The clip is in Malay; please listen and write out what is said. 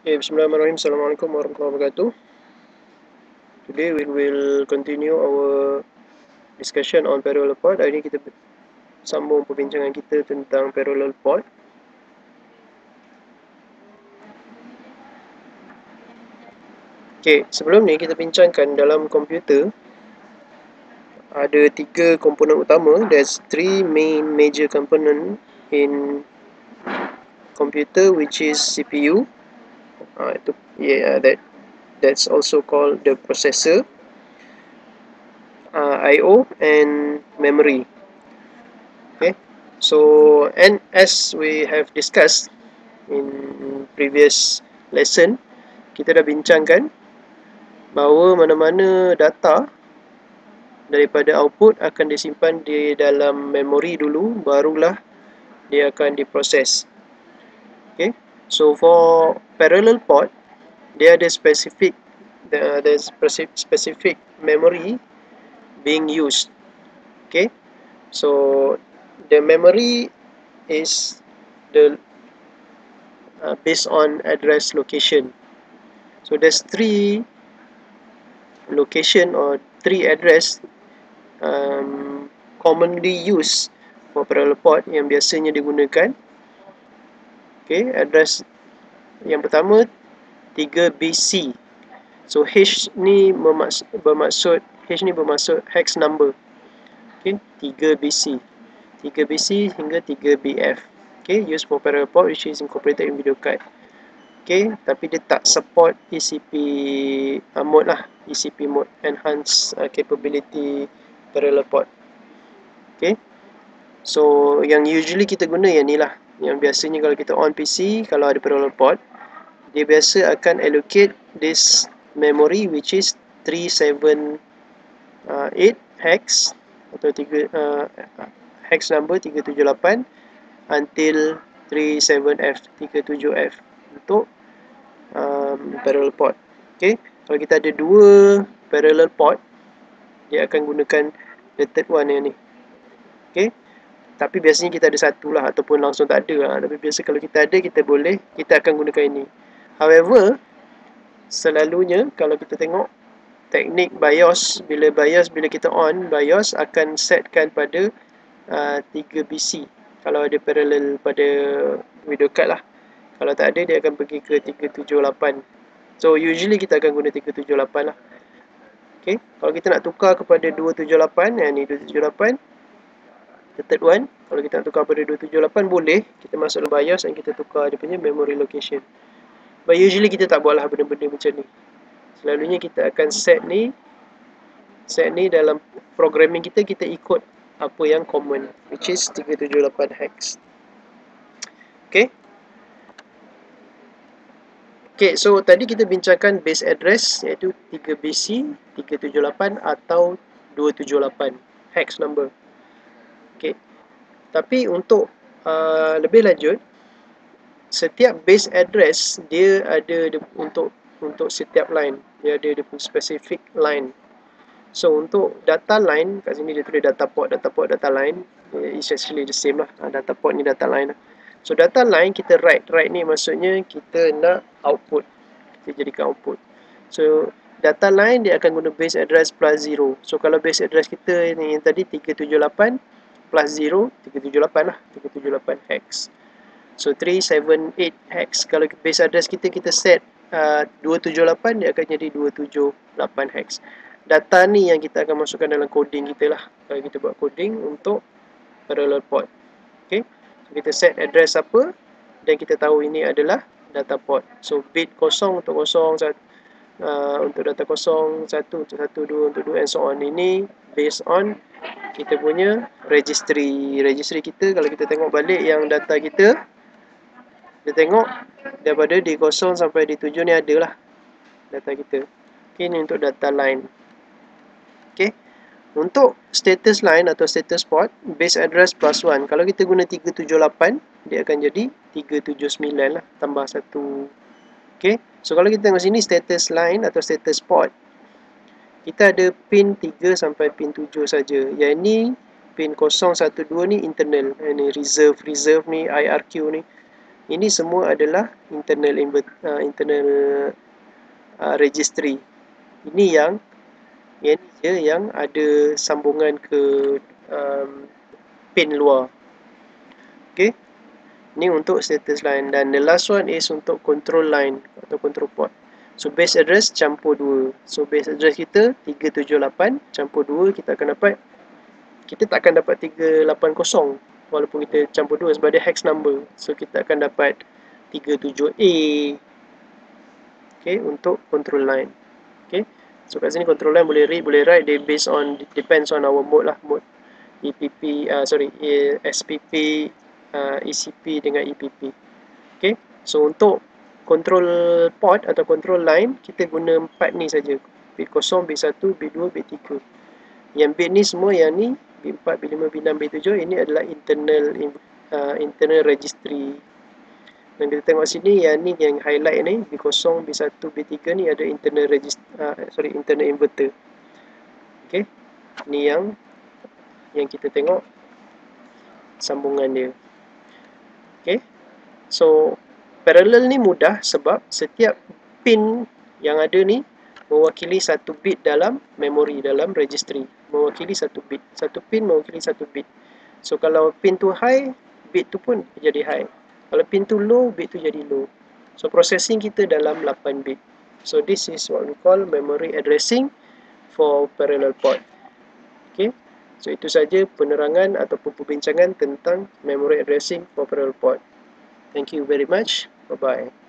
Okay, Bismillahirrahmanirrahim. Assalamualaikum warahmatullahi wabarakatuh. Today we will continue our discussion on parallel port. Hari ini kita sambung perbincangan kita tentang parallel port. Okay, sebelum ni kita bincangkan dalam komputer ada 3 komponen utama. There's 3 main major component in computer, which is CPU. That's also called the processor, I/O, and memory. Okay, so and as we have discussed in previous lesson, kita dah bincangkan bahawa mana-mana data daripada output akan disimpan di dalam memori dulu, barulah dia akan diproses. Okay, so for parallel port, dia ada specific memory being used. Okay, so the memory is the based on address location. So there's 3 location or 3 address commonly used for parallel port yang biasanya digunakan. Okay, address yang pertama 3BC. So H ni bermaksud hex number. Okay, 3BC. 3BC hingga 3BF. Okay, used for parallel port which is incorporated in video card. Okay, tapi dia tak support ECP mode lah. ECP mode, enhanced capability parallel port. Okay, so yang usually kita guna yang ni lah. Yang biasanya kalau kita on PC, kalau ada parallel port, dia biasa akan allocate this memory which is 378 hex atau hex number 378 until 37F untuk parallel port. Okay, kalau kita ada 2 parallel port, dia akan gunakan the third one yang ni. Okay, tapi biasanya kita ada satu lah ataupun langsung tak ada lah. Tapi biasa kalau kita ada, kita akan gunakan ini. However, selalunya kalau kita tengok teknik BIOS, bila kita on BIOS akan setkan pada 3BC kalau ada parallel pada video card lah. Kalau tak ada, dia akan pergi ke 378. So usually kita akan guna 378 lah. Okay, kalau kita nak tukar kepada 278, yang ni 278, the third one, kalau kita nak tukar pada 278 boleh, kita masuk dalam BIOS dan kita tukar dia punya memory location. But usually kita tak buat lah benda-benda macam ni. Selalunya kita akan set ni dalam programming kita ikut apa yang common, which is 378 hex. Okay, so tadi kita bincangkan base address iaitu 3BC, 378 atau 278 hex number. Okay, tapi untuk lebih lanjut, setiap base address dia ada untuk setiap line, dia ada specific line. So untuk data line, kat sini dia tulis data port, data line, it's actually the same lah. Data port ni data line lah. So data line kita write ni maksudnya kita nak output, kita jadikan output. So data line dia akan guna base address plus 0. So kalau base address kita ni yang tadi 378 plus 0, 378 lah, 378 hex. So 378 hex. Kalau base address kita set 278, dia akan jadi 278 hex. Data ni yang kita akan masukkan dalam coding kita lah. Kalau kita buat coding untuk parallel port. Okay, so kita set address apa dan kita tahu ini adalah data port. So bit 0 untuk 0, untuk data 0, 1 untuk 1, 2 untuk 2 and so on. Ini based on kita punya registry kita. Kalau kita tengok balik yang data kita, kita tengok daripada D0 sampai D7 ni adalah data kita. Okay, ini untuk data line. Okay, untuk status line atau status port, base address plus 1. Kalau kita guna 378, dia akan jadi 379 lah, tambah 1. Okay, so kalau kita tengok sini status line atau status port, kita ada pin 3 sampai pin 7 saja. Yang ini pin 012 ni internal. Ini reserve ni, IRQ ni. Ini semua adalah internal registry. Ini yang ni je yang ada sambungan ke pin luar. Okay, ni untuk status line, dan the last one is untuk control line atau control port. So base address campur 2. So base address kita 378 campur 2, kita tak akan dapat 380 walaupun kita campur 2 sebab dia hex number. So kita akan dapat 37A. Okay, untuk control line. Okay, so kat sini control line boleh read, boleh write, dia depends on our mode lah, mode EPP, SPP, ECP dengan EPP. Okay, so untuk control port atau control line, kita guna 4 ni saja. Bit 0, bit 1, bit 2, bit 3. Yang bit ni semua, yang ni bit 4, bit 5, bit 6, bit 7, ini adalah internal registry. Dan kita tengok sini, yang ni yang highlight ni, bit 0, bit 1, bit 3 ni ada internal internal inverter. Okay, ni yang kita tengok sambungan dia. Okay, so parallel ni mudah sebab setiap pin yang ada ni mewakili satu bit dalam memori, dalam registry, mewakili satu bit. Satu pin mewakili satu bit. So kalau pin tu high, bit tu pun jadi high. Kalau pin tu low, bit tu jadi low. So processing kita dalam 8 bit. So this is what we call memory addressing for parallel port. Okay, so itu saja penerangan ataupun perbincangan tentang memory addressing for parallel port. Thank you very much. Bye-bye.